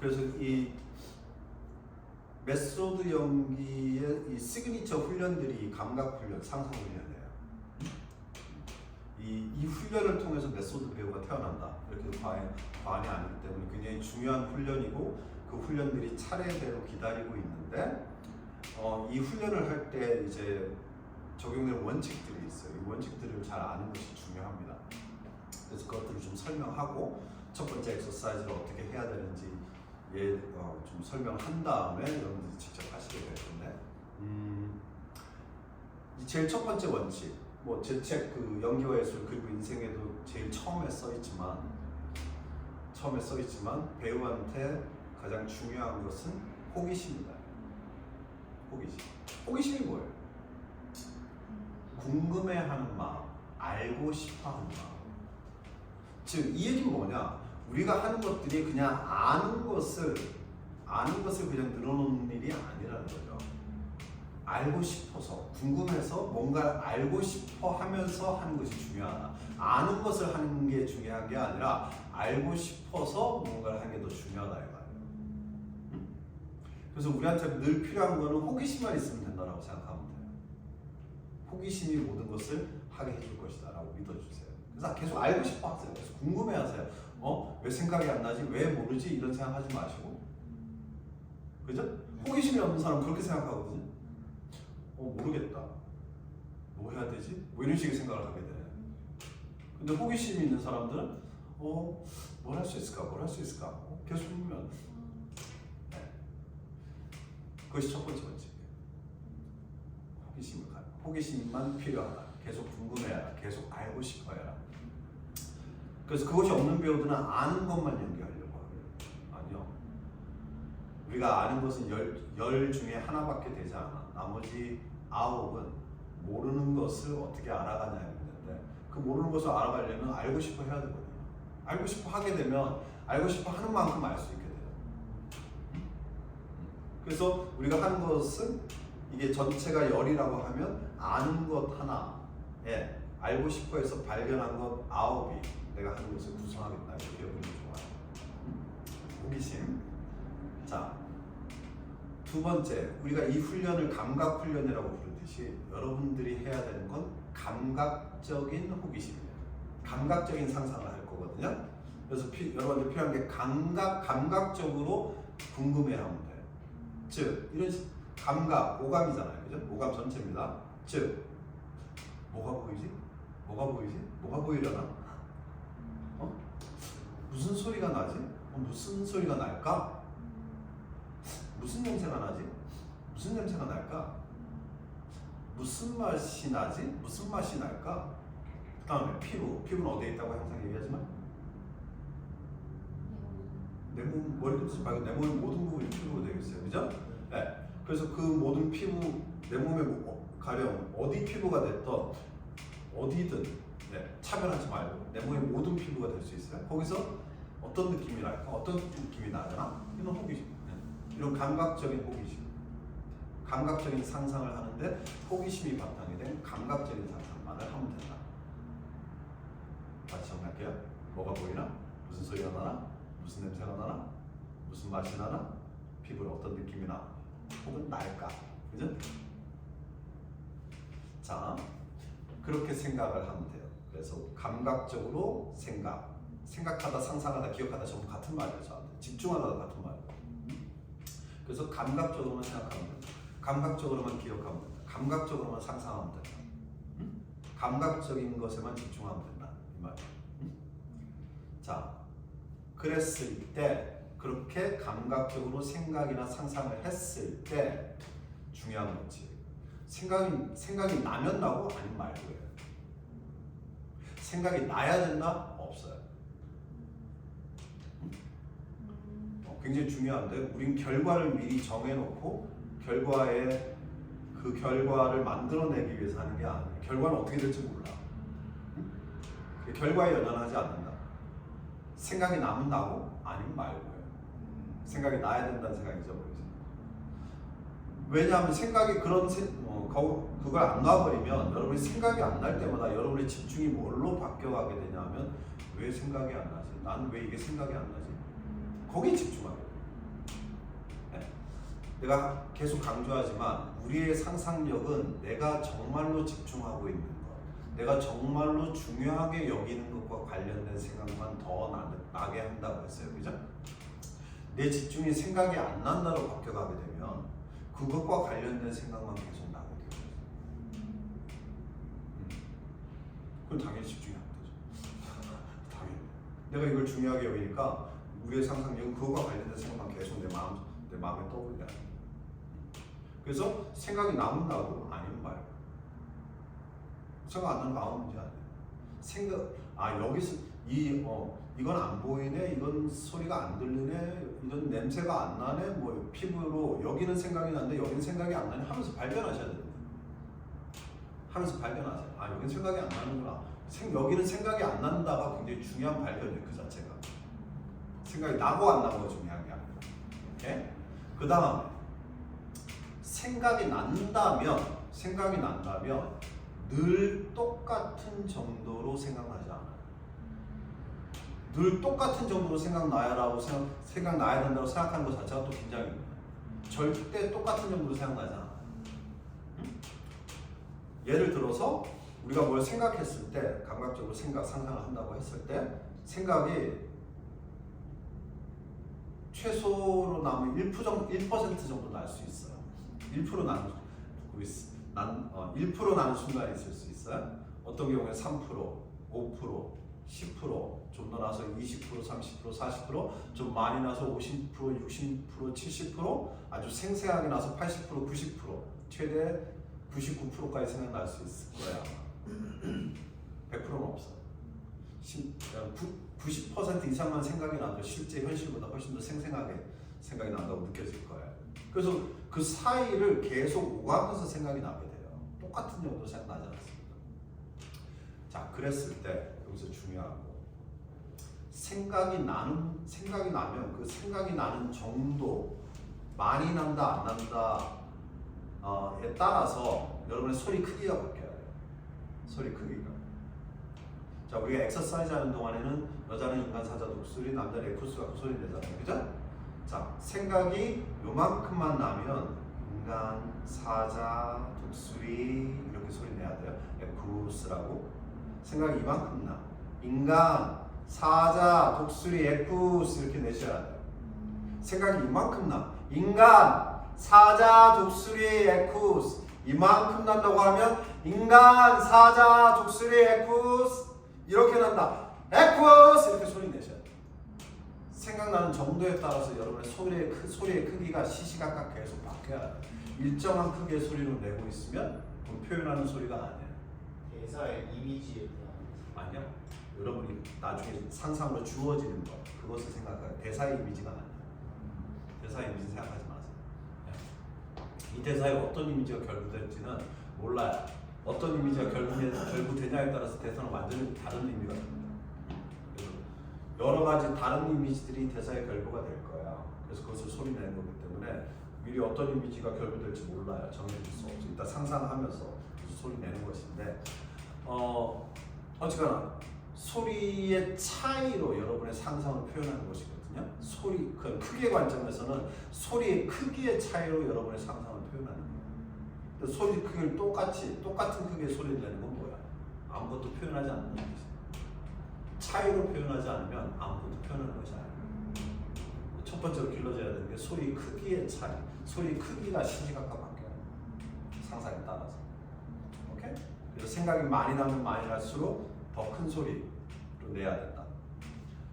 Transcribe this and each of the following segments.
그래서 이 메소드 연기의 이 시그니처 훈련들이 감각 훈련, 상상 훈련이에요. 이 훈련을 통해서 메소드 배우가 태어난다. 이렇게 과언이 아니기 때문에 굉장히 중요한 훈련이고 그 훈련들이 차례대로 기다리고 있는데 이 훈련을 할 때 이제 적용되는 원칙들이 있어요. 이 원칙들을 잘 아는 것이 중요합니다. 그래서 그것들을 좀 설명하고 첫 번째 엑서사이즈를 어떻게 해야 되는지 좀 설명한 다음에 여러분들이 직접 하시게 될 건데 제일 첫 번째 원칙 뭐 제 책 그 연기와 예술 그리고 인생에도 제일 처음에 써 있지만 배우한테 가장 중요한 것은 호기심이다. 호기심이 뭐예요? 궁금해하는 마음, 알고 싶어하는 마음. 즉 이 얘기는 뭐냐? 우리가 하는 것들이 그냥 아는 것을 그냥 늘어놓는 일이 아니라는 거죠. 알고 싶어서, 궁금해서 뭔가를 알고 싶어 하면서 하는 것이 중요하다. 아는 것을 하는 게 중요한 게 아니라 알고 싶어서 뭔가를 하는 게 더 중요하다 이 말이에요. 그래서 우리한테 늘 필요한 거는 호기심만 있으면 된다라고 생각하면 돼요. 호기심이 모든 것을 하게 해줄 것이다 라고 믿어주세요. 그래서 계속 알고 싶어 하세요. 계속 궁금해 하세요. 왜 생각이 안 나지? 왜 모르지? 이런 생각 하지 마시고. 그죠? 호기심이 없는 사람은 그렇게 생각하거든요. 모르겠다. 뭐 해야 되지? 뭐 이런 식의 생각을 하게 돼. 근데 호기심이 있는 사람들은 뭘 할 수 있을까? 계속 궁금해하는. 네. 그것이 첫 번째 원칙이에요. 호기심만 필요하다. 계속 궁금해하라. 계속 알고 싶어해라. 그래서 그것이 없는 배우들은 아는 것만 연기하려고 하고요. 아니요. 우리가 아는 것은 열 중에 하나밖에 되지 않아. 나머지 9은 모르는 것을 어떻게 알아가냐는 건데 그 모르는 것을 알아가려면 알고 싶어 해야 되거든요. 알고 싶어 하게 되면 알고 싶어 하는 만큼 알 수 있게 돼요. 그래서 우리가 하는 것은 이게 전체가 열이라고 하면 아는 것 하나에 알고 싶어 해서 발견한 것 9이 내가 하는 것을 구성하겠다. 이렇게 여기는 좋아요. 호기심. 자, 두 번째, 우리가 이 훈련을 감각 훈련이라고 부르듯이 여러분들이 해야 되는 건 감각적인 호기심이에요. 감각적인 상상을 할 거거든요. 그래서 여러분들 필요한 게 감각적으로 궁금해하면 돼요. 즉, 이런 감각, 오감이잖아요. 그죠? 오감 전체입니다. 즉, 뭐가 보이려나? 무슨 소리가 나지? 무슨 소리가 날까? 무슨 냄새가 나지? 무슨 냄새가 날까? 무슨 맛이 나지? 무슨 맛이 날까? 그 다음에 피부는 어디에 있다고 항상 얘기하지만 내 몸, 머리부터 말고 내 몸의 모든 부분이 피부로 되어 있어요. 그죠? 네. 그래서 그 모든 피부, 내 몸에 가령 어디 피부가 됐던 어디든 차별하지 말고 내 몸의 모든 피부가 될 수 있어요. 거기서 어떤 느낌이 날까? 어떤 느낌이 나잖아? 이런 호기심. 이런 감각적인 호기심. 감각적인 상상을 하는데 호기심이 바탕이 된 감각적인 상상만을 하면 된다. 다시 정리할게요. 뭐가 보이나? 무슨 소리가 나나? 무슨 냄새가 나나? 무슨 맛이 나나? 피부에 어떤 느낌이 나? 혹은 날까? 그죠? 자, 그렇게 생각을 하면 돼요. 그래서 감각적으로 생각하다, 상상하다, 기억하다 전부 같은 말이에요. 저한테 집중하다 같은 말이에요. 그래서 감각적으로만 생각하면 된다. 감각적으로만 기억하면 된다. 감각적으로만 상상하면 된다. 감각적인 것에만 집중하면 된다. 이 말이에요. 자, 그랬을 때 그렇게 감각적으로 생각이나 상상을 했을 때 중요한 거지. 생각이 나면 나고 아니면 말고예요. 생각이 나야 된다? 없어요. 굉장히 중요한데 우린 결과를 미리 정해놓고 그 결과를 만들어내기 위해서 하는 게 아니에요. 결과는 어떻게 될지 몰라. 결과에 연연하지 않는다. 생각이 나면 나고 아니면 말고예요. 생각이 나야 된다는 생각이 잊어버리죠. 왜냐하면 생각이 그걸 안 놔버리면 여러분이 생각이 안 날 때마다 여러분의 집중이 뭘로 바뀌어가게 되냐면 왜 생각이 안 나지? 나는 왜 이게 생각이 안 나지? 거기에 집중하게 돼요. 내가 계속 강조하지만 우리의 상상력은 내가 정말로 집중하고 있는 것, 내가 정말로 중요하게 여기는 것과 관련된 생각만 더 나게 한다고 했어요. 그죠? 내 집중이 생각이 안 난다로 바뀌어가게 되면 그것과 관련된 생각만 계속 나게 돼요. 그럼 당연히 집중이 안 되죠. 당연히. 내가 이걸 중요하게 여기니까 우리의 상상력은 그것과 관련된 생각만 계속 내 마음에 떠올려요. 그래서 생각이 나면 나고 아니면 말고. 생각 안 나는 거 아무 문제 아니에요. 여기서 이건 안 보이네, 이건 소리가 안 들리네, 이런 냄새가 안 나네, 뭐 피부로 여기는 생각이 나는데 여기는 생각이 안 나네 하면서 발견하셔야 됩니다. 하면서 발견하세요. 여기는 생각이 안 나는구나. 여기는 생각이 안 난다가 굉장히 중요한 발견이에요. 그 자체가. 생각이 나고 안 나고가 중요한 게 아니라. 오케이? 그 다음에 생각이 난다면 늘 똑같은 정도로 생각나지 않아요. 늘 똑같은 정도로 생각나야 된다고 생각하는 것 자체가 또 긴장입니다. 절대 똑같은 정도로 생각나지 않아요. 예를 들어서 우리가 뭘 생각했을 때, 감각적으로 상상을 한다고 했을 때 생각이 최소로 나면 1% 정도 날 수 있어요. 1% 나는 순간이 있을 수 있어요. 어떤 경우에 3%, 5%, 10%, 좀 더 나서 20%, 30%, 40%, 좀 많이 나서 50%, 60%, 70%, 아주 생생하게 나서 80%, 90%, 최대 99%까지 생각날 수 있을 거예요. 100%는 없어요. 90% 이상만 생각이 나도 실제 현실보다 훨씬 더 생생하게 생각이 난다고 느껴질 거예요. 그래서 그 사이를 계속 오가면서 생각이 나게 돼요. 똑같은 정도 생각나지 않습니다. 자, 그랬을 때 여기서 중요한 거, 생각이 나면 그 생각이 나는 정도, 많이 난다 안 난다에 따라서 여러분의 소리 크기가 바뀌어야 돼요. 소리 크기가. 자, 우리가 엑서사이즈 하는 동안에는 여자는 인간 사자 독수리, 남자는 에쿠스 갖고 소리 내잖아요. 그죠? 자, 생각이 요만큼만 나면 인간, 사자, 독수리 이렇게 소리 내야 돼요. 에쿠스라고. 생각이 이만큼 나. 인간, 사자, 독수리, 에쿠스 이렇게 내셔야 돼요. 생각이 이만큼 나. 인간, 사자, 독수리, 에쿠스 이만큼 난다고 하면 인간, 사자, 독수리, 에쿠스 이렇게 난다. 에쿠스 이렇게 소리 내셔야 돼요. 생각나는 정도에 따라서 여러분의 소리의 크기가 시시각각 계속 바뀌어야 돼요. 일정한 크기의 소리로 내고 있으면 그건 표현하는 소리가 아니에요. 대사의 이미지에 대한 아니요. 여러분이 나중에 상상으로 주어지는 것, 그것을 생각해요. 대사의 이미지가 아니에요. 대사의 이미지 생각하지 마세요. 이 대사에 어떤 이미지가 결부될지는 몰라요. 어떤 이미지가 결부되냐에 따라서 대사는 완전히 다른 의미가 됩니다. 여러 가지 다른 이미지들이 대사에 결부가 될 거야. 그래서 그것을 소리 내는 거기 때문에 미리 어떤 이미지가 결부될지 몰라요. 정해질 수 없어. 일단 상상하면서 소리 내는 것인데, 어쨌거나 소리의 차이로 여러분의 상상을 표현하는 것이거든요. 소리 그 크기의 관점에서는 소리의 크기의 차이로 여러분의 상상을 표현하는 거예요. 소리 크기를 똑같은 크기의 소리를 내는 건 뭐야? 아무것도 표현하지 않는 것이지. 차이로 표현하지 않으면 아무것도 표현하는 것이 아니에요. 첫 번째로 길러져야 되는 게 소리 크기의 차이. 소리 크기가 시시각각 바뀌어요. 상상에 따라서. 오케이? 그래서 생각이 많이 나면 많이 날수록 더 큰 소리로 내야 된다.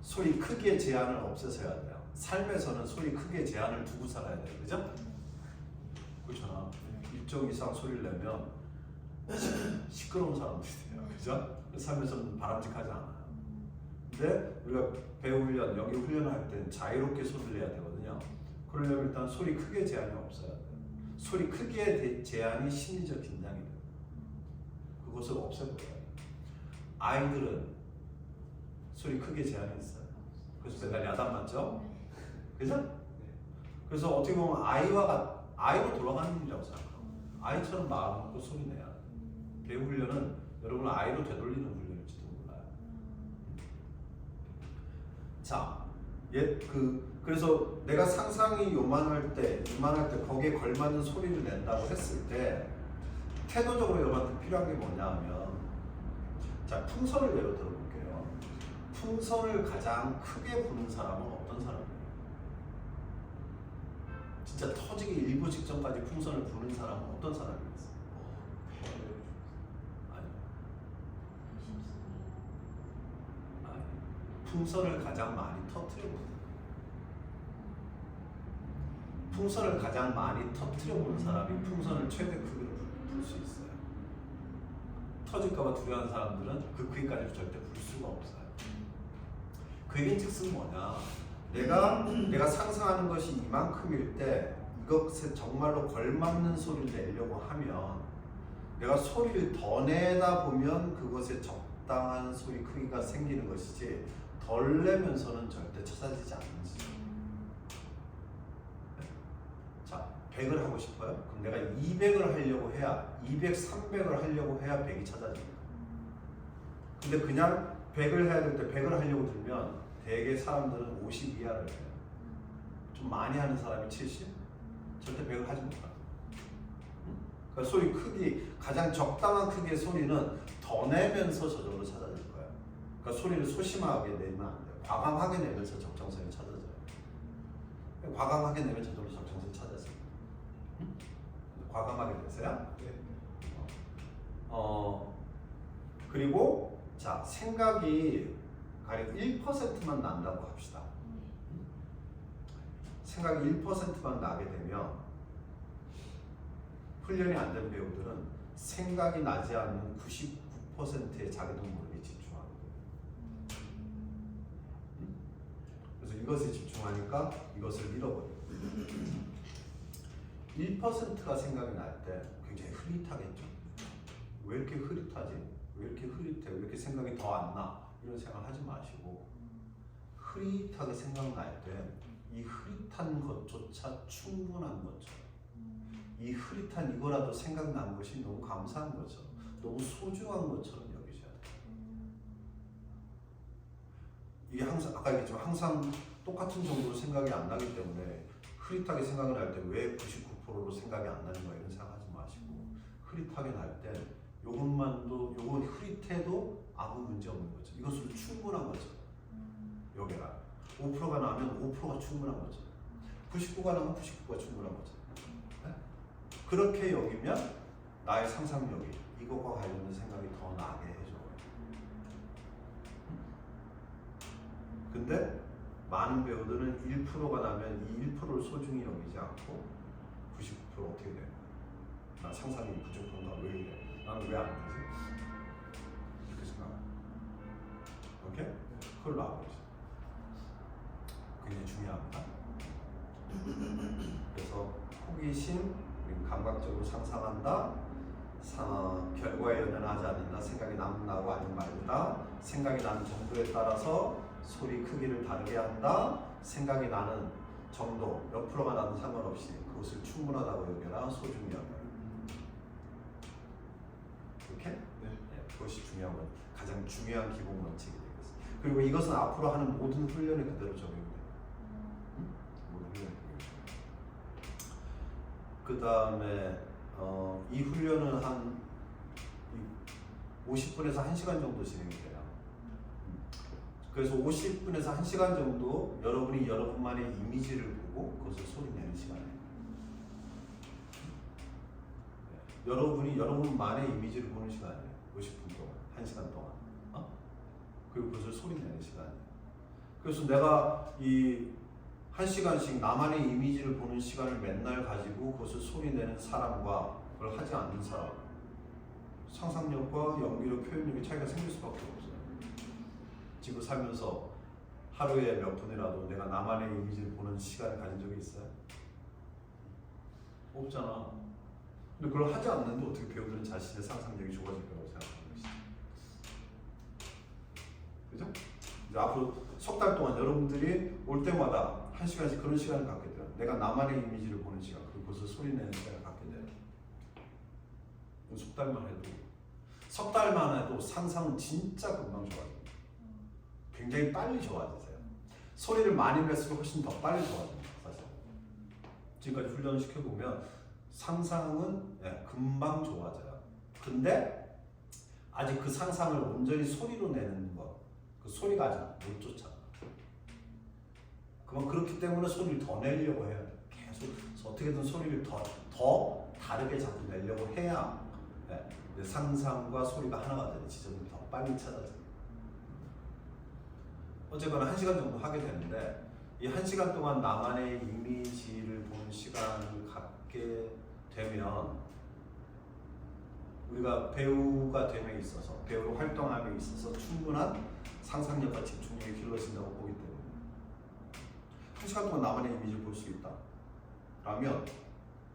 소리 크기의 제한을 없애서야 돼요. 삶에서는 소리 크기의 제한을 두고 살아야 돼요. 그죠? 그렇잖아. 일정 이상 소리를 내면 시끄러운 사람들이 돼요. 그죠? 삶에서는 바람직하지 않아요. 근데 우리가 배우 훈련, 연기 훈련을 할 때는 자유롭게 소리를 내야 되거든요. 그러려면 일단 소리 크기의 제한이 없어야 돼요. 소리 크기의 제한이 심리적 긴장이 돼요. 그것을 없애버려야 돼요. 아이들은 소리 크기의 제한이 있어요. 그래서 내가 야단 맞죠? 그죠? 그래서 어떻게 보면 아이로 돌아가는 일이라고 생각하고 아이처럼 마음 먹고 소리 내야 돼요. 배우 훈련은 여러분을 아이로 되돌리는 훈련일지도 몰라요. 자, 그래서 내가 상상이 요만할 때, 이만할 때 거기에 걸맞는 소리를 낸다고 했을 때 태도적으로 여러분한테 필요한 게 뭐냐면, 자, 풍선을 예로 들어볼게요. 풍선을 가장 크게 부는 사람은 어떤 사람이에요? 진짜 터지기 일부 직전까지 풍선을 부는 사람은 어떤 사람이겠어요? 아니, 풍선을 가장 많이 터뜨려보는, 풍선을 가장 많이 터뜨려보는 사람이 풍선을 최대 크기로 불 수 있어요. 터질까봐 두려워하는 사람들은 그 크기까지 절대 불 수가 없어요. 그 얘기즉슨 뭐냐? 내가 상상하는 것이 이만큼일 때 이것에 정말로 걸맞는 소리를 내려고 하면, 내가 소리를 더 내다 보면 그것에 적당한 소리 크기가 생기는 것이지, 덜 내면서는 절대 찾아지지 않는 거죠. 자, 100을 하고 싶어요? 그럼 내가 200을 하려고 해야, 200, 300을 하려고 해야 100이 찾아집니다. 근데 그냥 100을 해야 될 때 100을 하려고 들면 대개 사람들은 50 이하를 해요. 좀 많이 하는 사람이 70? 절대 100을 하지 못해요. 그러니까 소리 크기, 가장 적당한 크기의 소리는 더 내면서 저절로 찾아질 거예요. 그러니까 소리를 소심하게 내면 안 돼요. 과감하게 내면서 적정선이 찾아져요. 과감하게 내면 저절로 적정선이 찾아져요. 과감하게 되세요? 네. 그리고 자, 생각이 가령 1%만 난다고 합시다. 생각이 1%만 나게 되면 훈련이 안 된 배우들은 생각이 나지 않는 99%의 자기도 모르게 집중하거든요. 그래서 이것에 집중하니까 이것을 잃어버려요. 1%가 생각이 날 때 굉장히 흐릿하겠죠. 왜 이렇게 흐릿하지? 왜 이렇게 흐릿해? 왜 이렇게 생각이 더 안 나? 이런 생각 하지 마시고, 흐릿하게 생각날 때 이 흐릿한 것조차 충분한 것처럼, 이 흐릿한 이거라도 생각나는 것이 너무 감사한 것처럼, 너무 소중한 것처럼 여기셔야 돼요. 이게 항상, 아까 얘기했지만 항상 똑같은 정도로 생각이 안 나기 때문에 흐릿하게 생각이 날 때 왜 99%로 생각이 안 나는 거야 이런 생각하지 마시고, 흐릿하게 날 때 요것만도, 요건 흐릿해도 아무 문제 없는 거죠. 이것으로 충분한 거죠. 여기가 5%가 나면 5%가 충분한 거죠. 99가 나면 99가 충분한 거죠. 네? 그렇게 여기면 나의 상상력이 이것과 관련된 생각이 더 나게 해줘요. 근데 많은 배우들은 1%가 나면 이 1%를 소중히 여기지 않고 99% 어떻게 돼요? 나 상상력이 부족한가? 왜 이래? 나는 왜 안 되지? 이렇게 생각해요. 오케이? 그걸 놔버리죠. 굉장히 중요합니다. 그래서 호기심, 감각적으로 상상한다, 결과에 연연하지 않는다, 생각이 나고 아니면 말고다, 생각이 나는 정도에 따라서 소리 크기를 다르게 한다, 생각이 나는 정도, 몇 프로가 나든 상관없이 그것을 충분하다고 여겨라, 소중히 여겨라. 이렇게? 네. 그것이 중요한 건 가장 중요한 기본 원칙이 되겠습니다. 그리고 이것은 앞으로 하는 모든 훈련에 그대로 적용돼요. 모든 훈련에 적용돼요. 그 다음에 이 훈련은 한 50분에서 1시간 정도 진행이 돼요. 그래서 50분에서 1시간 정도 여러분이 여러분만의 이미지를 보고 그것을 소리내는 시간이에요. 여러분이 여러분만의 이미지를 보는 시간이에요. 50분 동안, 1시간 동안. 그리고 그것을 소리내는 시간이에요. 그래서 내가 이 1시간씩 나만의 이미지를 보는 시간을 맨날 가지고 그것을 소리내는 사람과 그걸 하지 않는 사람, 상상력과 연기력, 표현력의 차이가 생길 수밖에 없어요. 지금 살면서 하루에 몇 분이라도 내가 나만의 이미지를 보는 시간을 가진 적이 있어요? 없잖아. 근데 그걸 하지 않는데 어떻게 배우들은 자신의 상상력이 좋아질 거라고 생각하는 것이지. 그죠? 이제 앞으로 석 달 동안 여러분들이 올 때마다 1시간씩 그런 시간을 갖게 돼요. 내가 나만의 이미지를 보는 시간, 그리고 그것을 소리내는 시간을 갖게 돼요. 석 달만 해도, 석 달만 해도 상상은 진짜 금방 좋아져요. 굉장히 빨리 좋아지세요. 소리를 많이 낼수록 훨씬 더 빨리 좋아집니다. 사실 지금까지 훈련을 시켜보면 상상은 금방 좋아져요. 근데 아직 그 상상을 온전히 소리로 내는 것, 그 소리가 아직 못 쫓아. 그렇기 때문에 소리를 더 내려고 해요. 계속 어떻게든 소리를 더 다르게 자꾸 내려고 해야 상상과 소리가 하나가 되는 지점이 더 빨리 찾아져요. 어쨌거나 1시간 정도 하게 되는데 이 1시간 동안 나만의 이미지를 보는 시간을 갖게 되면 우리가 배우가 됨에 있어서 배우로 활동함에 있어서 충분한 상상력과 집중력이 길러진다고 보기 때문에 1시간 동안 나만의 이미지를 볼 수 있다 라면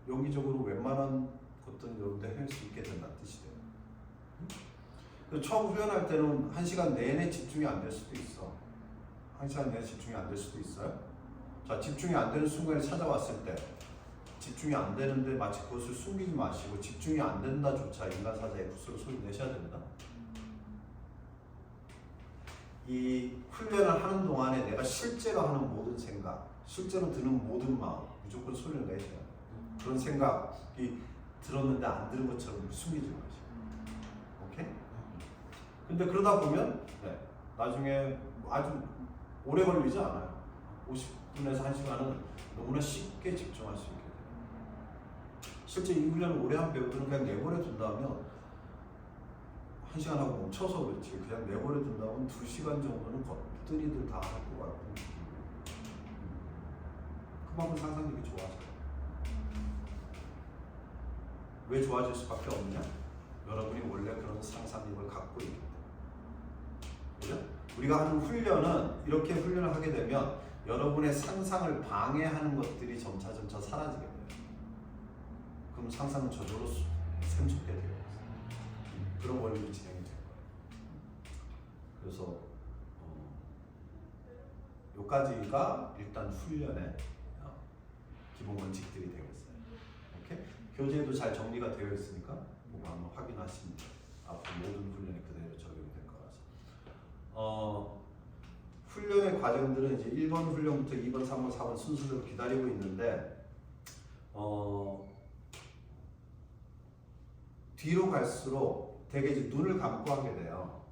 여기적으로 웬만한 것들은 여러분들 해낼 수 있게 된다는 뜻이 돼요. 처음 훈련할 때는 1시간 내내 집중이 안 될 수도 있어. 1시간 내내 집중이 안 될 수도 있어요. 자, 집중이 안 되는 순간에 찾아왔을 때 집중이 안 되는데 마치 그것을 숨기지 마시고 집중이 안 된다조차 인간사자의 구스로 소리 내셔야 됩니다. 이 훈련을 하는 동안에 내가 실제로 하는 모든 생각, 실제로 드는 모든 마음 무조건 소리를 내셔야 돼요. 그런 생각이 들었는데 안 들은 것처럼 숨기지 마시고. 오케이? 근데 그러다 보면 나중에 아주 오래 걸리지 않아요. 50분에서 1시간은 너무나 쉽게 집중할 수 있게 돼요. 실제 이 훈련을 오래 한 배우들은 그냥 내버려 둔다면 1시간 하고 멈춰서 그렇지 그냥 내버려 둔다면 2시간 정도는 거뜬히들 다 할 것 같고 그만큼 상상력이 좋아져요. 왜 좋아질 수밖에 없느냐? 여러분이 원래 그런 상상력을 갖고 있기 때문에. 그죠? 우리가 하는 훈련은 이렇게 훈련을 하게 되면 여러분의 상상을 방해하는 것들이 점차 사라지게 돼요. 그럼 상상은 저절로 샘솟게 돼요. 그런 원리로 진행이 될 거예요. 그래서 요까지가 일단 훈련의 기본 원칙들이 되겠어요. 오케이? 교재에도 잘 정리가 되어 있으니까 그거 한번 확인하시면 돼요. 앞으로 모든 훈련이 그대로 적용될 거라서. 훈련의 과정들은 이제 1번 훈련부터 2번, 3번, 4번 순서대로 기다리고 있는데 뒤로 갈수록 되게 이제 눈을 감고 하게 돼요.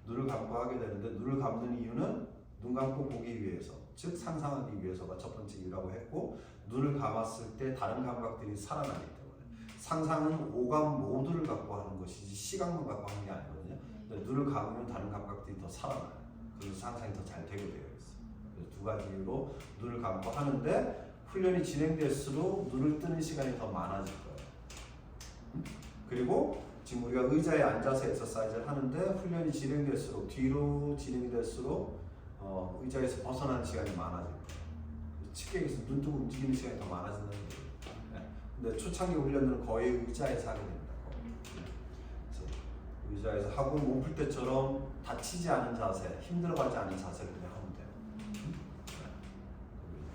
눈을 감고 하게 되는데 눈을 감는 이유는 눈 감고 보기 위해서, 즉 상상하기 위해서가 첫 번째 이유라고 했고 눈을 감았을 때 다른 감각들이 살아나기 때문에 상상은 오감 모두를 갖고 하는 것이지 시각만 갖고 하는 게 아니거든요. 근데 눈을 감으면 다른 감각들이 더 살아나요. 그래서 상상이 더 잘 되게 되어 있어요. 그래서 두 가지 이유로 눈을 감고 하는데 훈련이 진행될수록 눈을 뜨는 시간이 더 많아질 거예요. 그리고 지금 우리가 의자에 앉아서 엑서사이즈를 하는데 훈련이 진행될수록 뒤로 진행이 될수록 의자에서 벗어나는 시간이 많아질 거예요. 측객에서 눈 뜨고 움직이는 시간이 더 많아진다는 거예요. 근데 초창기 훈련들은 거의 의자에서 하게 됩니다. 그래서 의자에서 하고 몸 풀 때처럼 다치지 않은 자세, 힘들어가지 않은 자세를 그냥 하면 돼요.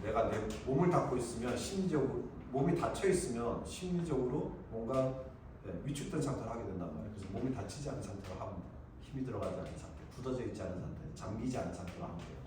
내가 내 몸을 닫고 있으면 심리적으로 몸이 닫혀 있으면 심리적으로 뭔가 위축된 상태로 하게 된단 말이에요. 그래서 몸이 다치지 않은 상태로 하면 돼요. 힘이 들어가지 않은 상태, 굳어져 있지 않은 상태, 잠기지 않은 상태로 하면 돼요.